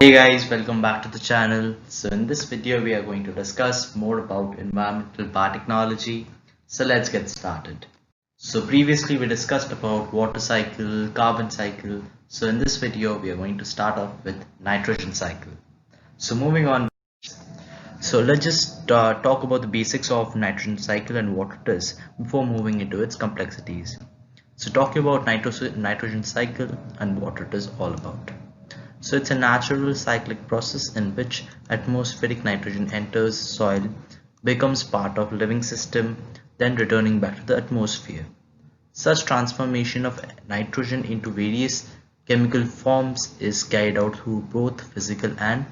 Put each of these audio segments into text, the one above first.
Hey guys, welcome back to the channel. So in this video we are going to discuss more about environmental biotechnology. So let's get started. So previously we discussed about water cycle, carbon cycle. So in this video we are going to start off with nitrogen cycle. So moving on, so let's just talk about the basics of nitrogen cycle and what it is before moving into its complexities. So talking about nitrogen cycle and what it is all about. So it's a natural cyclic process in which atmospheric nitrogen enters soil, becomes part of living system, then returning back to the atmosphere. Such transformation of nitrogen into various chemical forms is carried out through both physical and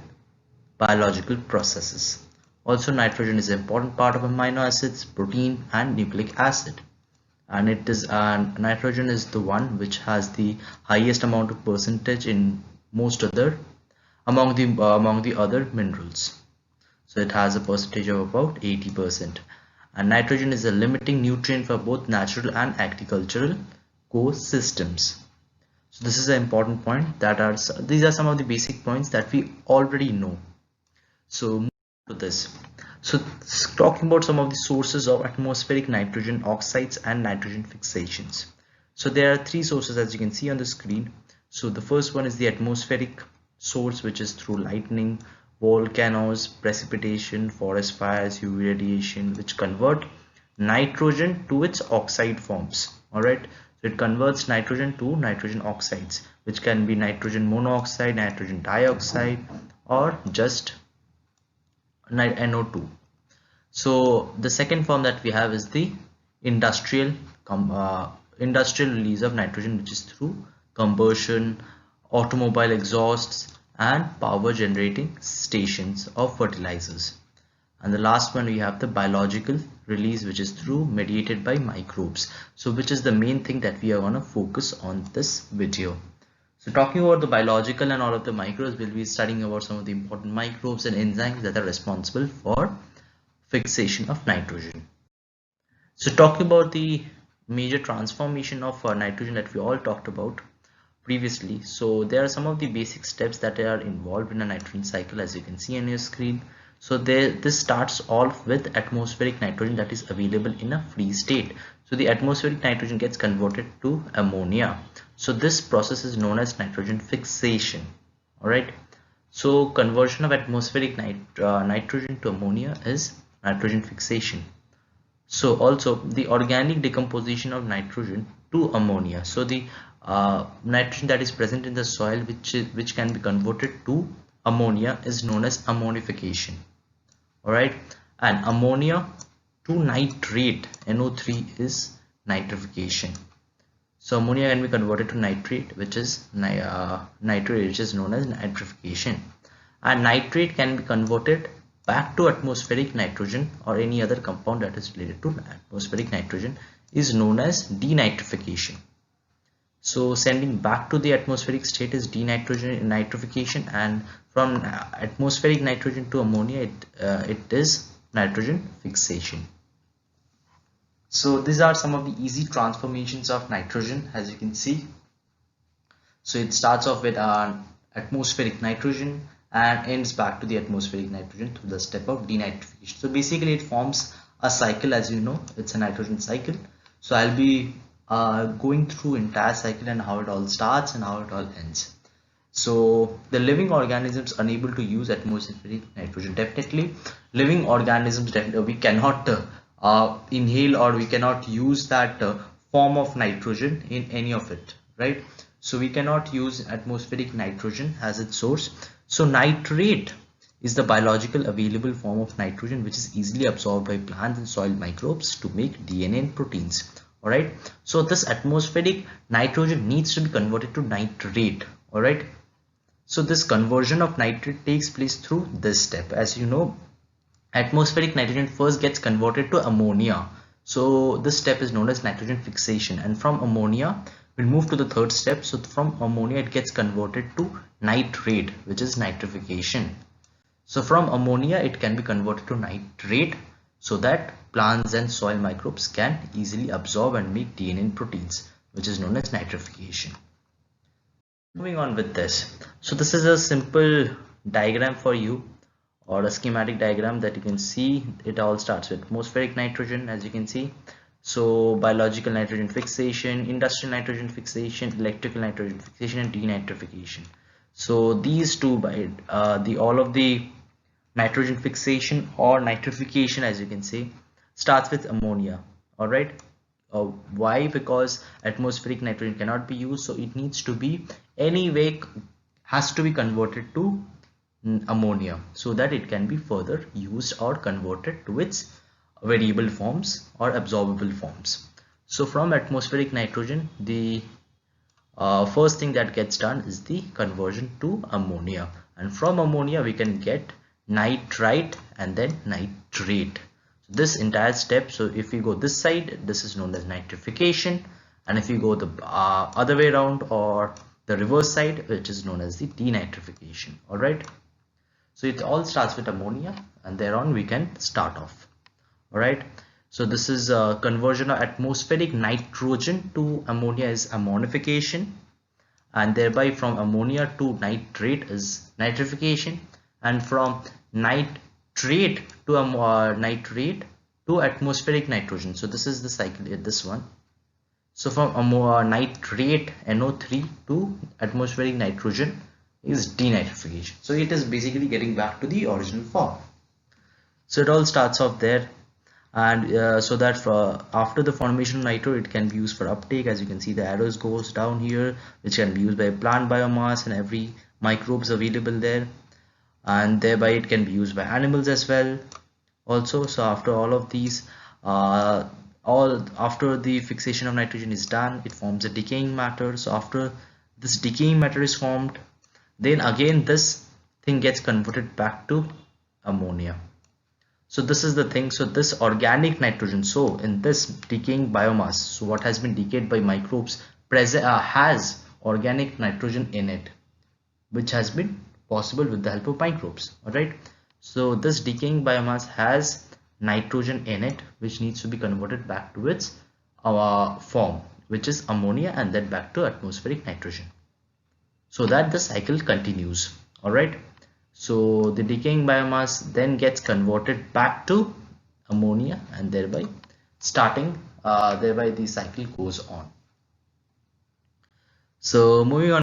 biological processes. Also, nitrogen is an important part of amino acids, protein, and nucleic acid. And it is nitrogen is the one which has the highest amount of percentage in most other among the other minerals. So it has a percentage of about 80%. And nitrogen is a limiting nutrient for both natural and agricultural ecosystems. So this is an important point. These are some of the basic points that we already know. So move to this. So talking about some of the sources of atmospheric nitrogen oxides and nitrogen fixations. So there are three sources as you can see on the screen. So the first one is the atmospheric source, which is through lightning, volcanoes, precipitation, forest fires, UV radiation, which convert nitrogen to its oxide forms. Alright, so it converts nitrogen to nitrogen oxides, which can be nitrogen monoxide, nitrogen dioxide, or just NO2. So the second form that we have is the industrial release of nitrogen, which is through combustion, automobile exhausts, and power generating stations of fertilizers. And the last one we have the biological release, which is through mediated by microbes. So which is the main thing that we are going to focus on this video. So talking about the biological and all of the microbes, we'll be studying about some of the important microbes and enzymes that are responsible for fixation of nitrogen. So talking about the major transformation of nitrogen that we all talked about previously. So there are some of the basic steps that are involved in a nitrogen cycle, as you can see on your screen. So this starts off with atmospheric nitrogen that is available in a free state. So the atmospheric nitrogen gets converted to ammonia. So this process is known as nitrogen fixation. All right. So conversion of atmospheric nitrogen to ammonia is nitrogen fixation. So also the organic decomposition of nitrogen to ammonia. So the nitrogen that is present in the soil which can be converted to ammonia is known as ammonification. Alright, and ammonia to nitrate NO3 is nitrification. So ammonia can be converted to nitrate, which is nitrate, which is known as nitrification, and nitrate can be converted back to atmospheric nitrogen or any other compound that is related to atmospheric nitrogen is known as denitrification. So sending back to the atmospheric state is denitrification, and from atmospheric nitrogen to ammonia it is nitrogen fixation. So these are some of the easy transformations of nitrogen, as you can see. So it starts off with atmospheric nitrogen and ends back to the atmospheric nitrogen through the step of denitrification. So basically it forms a cycle, as you know, it's a nitrogen cycle. So I'll be going through entire cycle and how it all starts and how it all ends. So the living organisms unable to use atmospheric nitrogen, definitely living organisms, we cannot inhale or we cannot use that form of nitrogen in any of it, right? So we cannot use atmospheric nitrogen as its source. So nitrate is the biological available form of nitrogen which is easily absorbed by plants and soil microbes to make DNA and proteins. Alright, so this atmospheric nitrogen needs to be converted to nitrate. Alright, so this conversion of nitrate takes place through this step. As you know, atmospheric nitrogen first gets converted to ammonia. So this step is known as nitrogen fixation, and from ammonia we'll move to the third step. So from ammonia it gets converted to nitrate, which is nitrification. So from ammonia it can be converted to nitrate so that plants and soil microbes can easily absorb and make DNA and proteins, which is known as nitrification. Moving on with this. So this is a simple diagram for you, or a schematic diagram that you can see. It all starts with atmospheric nitrogen, as you can see. So biological nitrogen fixation, industrial nitrogen fixation, electrical nitrogen fixation, and denitrification. So these two, by the all of the nitrogen fixation or nitrification, as you can say, starts with ammonia. All right. Why? Because atmospheric nitrogen cannot be used, so it needs to be anyway, has to be converted to ammonia, so that it can be further used or converted to its variable forms or absorbable forms. So from atmospheric nitrogen, the first thing that gets done is the conversion to ammonia, and from ammonia we can get nitrite and then nitrate. So this entire step, so if we go this side, this is known as nitrification, and if you go the other way around, or the reverse side, which is known as the denitrification. All right, so it all starts with ammonia, and thereon we can start off. All right, so this is a conversion of atmospheric nitrogen to ammonia is ammonification, and thereby from ammonia to nitrate is nitrification, and from nitrate to nitrate to atmospheric nitrogen. So this is the cycle here, this one. So from nitrate NO3 to atmospheric nitrogen is denitrification. So it is basically getting back to the original form. So it all starts off there, and so that after the formation of nitro, it can be used for uptake. As you can see, the arrows goes down here, which can be used by plant biomass and every microbes available there, and thereby it can be used by animals as well also. So after all of these, all after the fixation of nitrogen is done, it forms a decaying matter. So after this decaying matter is formed, then again this thing gets converted back to ammonia. So this is the thing. So this organic nitrogen, so in this decaying biomass, so what has been decayed by microbes present has organic nitrogen in it, which has been possible with the help of microbes. All right, so this decaying biomass has nitrogen in it, which needs to be converted back to its form, which is ammonia, and then back to atmospheric nitrogen, so that the cycle continues. All right, so the decaying biomass then gets converted back to ammonia, and thereby thereby the cycle goes on. So moving on,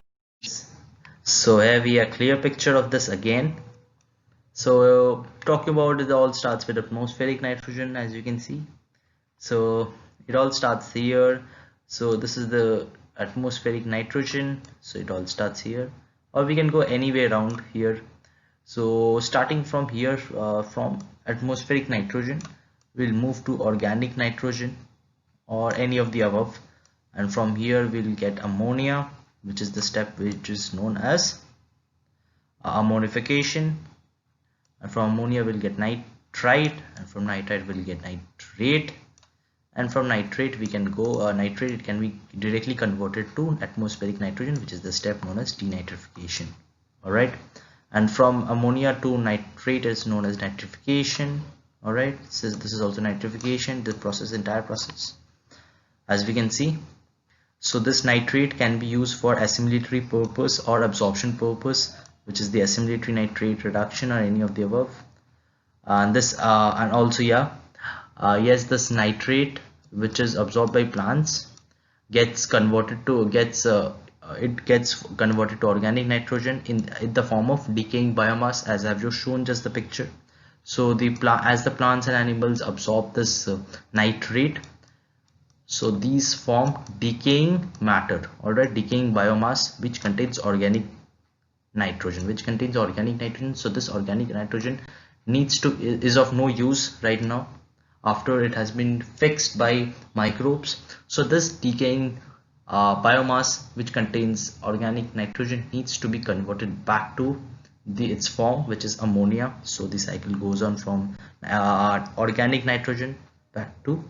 so here we have a clear picture of this again. So talking about it, all starts with atmospheric nitrogen, as you can see. So it all starts here. So this is the atmospheric nitrogen, so it all starts here, or we can go anywhere around here. So starting from here, from atmospheric nitrogen, we'll move to organic nitrogen or any of the above, and from here we'll get ammonia, which is the step which is known as ammonification, and from ammonia we'll get nitrite, and from nitrite we'll get nitrate, and from nitrate we can go nitrate, it can be directly converted to atmospheric nitrogen, which is the step known as denitrification. All right, and from ammonia to nitrate is known as nitrification. All right, this is also nitrification, the process, entire process, as we can see. So this nitrate can be used for assimilatory purpose or absorption purpose, which is the assimilatory nitrate reduction or any of the above. And this and also yes, this nitrate, which is absorbed by plants, gets converted to it gets converted to organic nitrogen in the form of decaying biomass, as I've just shown just the picture. So as the plants and animals absorb this nitrate, so these form decaying matter, all right, decaying biomass, which contains organic nitrogen, so this organic nitrogen is of no use right now after it has been fixed by microbes. So this decaying biomass, which contains organic nitrogen, needs to be converted back to its form, which is ammonia. So the cycle goes on from organic nitrogen back to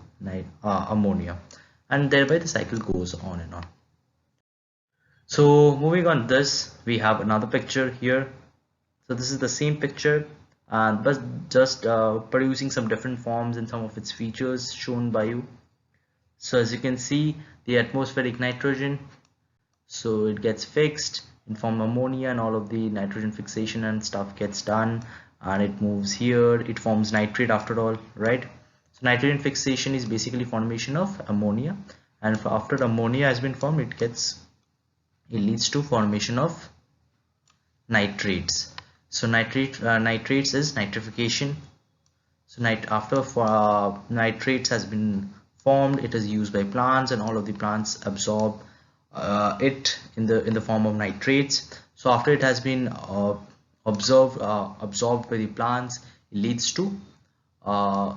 ammonia, and thereby the cycle goes on and on. So moving on this, we have another picture here. So this is the same picture, but just producing some different forms and some of its features shown by you. So as you can see, the atmospheric nitrogen, So it gets fixed in form of ammonia, and all of the nitrogen fixation and stuff gets done, and it moves here. It forms nitrate after all, right? So nitrogen fixation is basically formation of ammonia, and after ammonia has been formed, it leads to formation of nitrates. So nitrates is nitrification. So after nitrates has been formed, it is used by plants, and all of the plants absorb it in the form of nitrates. So after it has been absorbed by the plants, it leads to uh,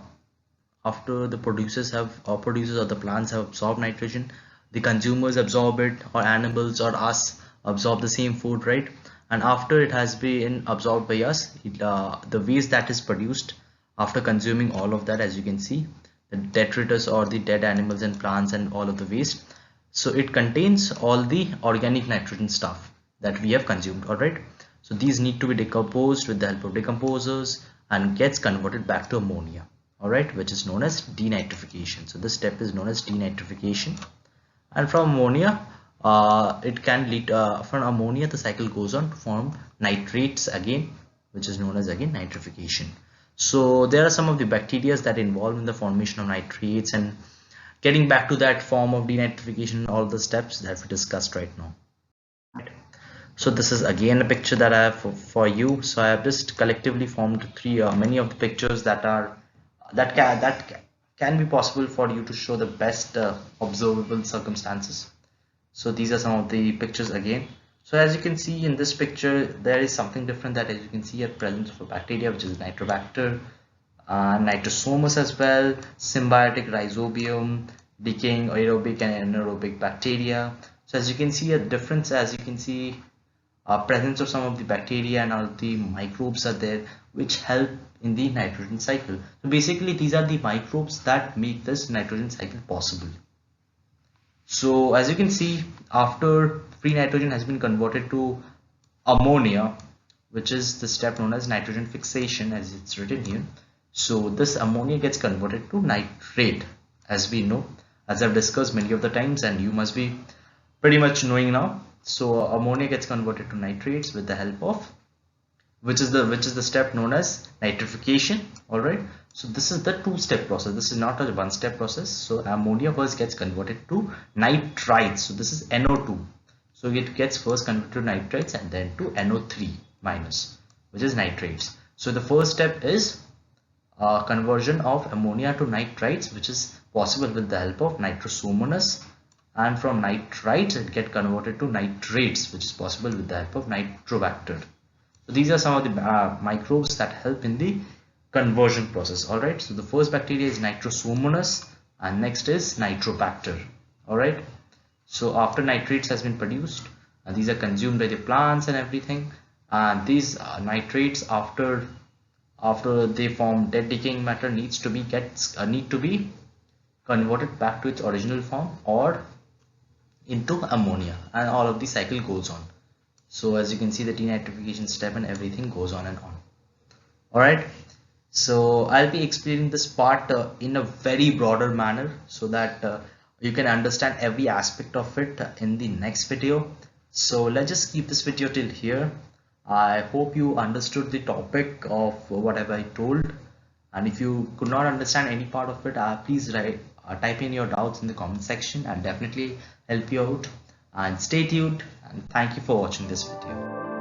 after the producers or the plants have absorbed nitrogen, the consumers absorb it, or animals or us absorb the same food, right? And after it has been absorbed by us, the waste that is produced after consuming all of that, as you can see, the detritus or the dead animals and plants and all of the waste, so it contains all the organic nitrogen stuff that we have consumed. All right, so these need to be decomposed with the help of decomposers and gets converted back to ammonia, all right, which is known as denitrification. So this step is known as denitrification. And from ammonia, it can lead from ammonia the cycle goes on to form nitrates again, which is known as again nitrification. So there are some of the bacteria that involve in the formation of nitrates, and getting back to that form of denitrification, all the steps that we discussed right now. So this is again a picture that I have for you. So I have just collectively formed three many of the pictures that can be possible for you to show the best observable circumstances. So these are some of the pictures again. So as you can see in this picture, there is something different, that as you can see a presence of a bacteria, which is Nitrobacter, Nitrosomus as well, symbiotic rhizobium, decaying aerobic and anaerobic bacteria. So as you can see a difference, as you can see presence of some of the bacteria and all the microbes are there, which help in the nitrogen cycle. So basically these are the microbes that make this nitrogen cycle possible. So as you can see, after free nitrogen has been converted to ammonia, which is the step known as nitrogen fixation, as it's written here. So this ammonia gets converted to nitrate, as we know, as I've discussed many of the times, and you must be pretty much knowing now. So ammonia gets converted to nitrates with the help of which is the step known as nitrification. All right, so this is the two-step process. This is not a one-step process. So ammonia first gets converted to nitrites. So this is NO2. So it gets first converted to nitrites and then to NO3 minus, which is nitrates. So the first step is conversion of ammonia to nitrites, which is possible with the help of nitrosomonas, and from nitrites it get converted to nitrates, which is possible with the help of nitrobacter. So these are some of the microbes that help in the conversion process. All right, so the first bacteria is nitrosomonas, and next is nitrobacter. All right, so after nitrates has been produced, and these are consumed by the plants and everything, and these nitrates after they form dead decaying matter need to be converted back to its original form or into ammonia, and all of the cycle goes on. So as you can see, the denitrification step and everything goes on and on. All right, so I'll be explaining this part in a very broader manner, so that you can understand every aspect of it in the next video. So let's just keep this video till here. I hope you understood the topic of whatever I told, and if you could not understand any part of it, please type in your doubts in the comment section. I'll definitely help you out, and stay tuned, and thank you for watching this video.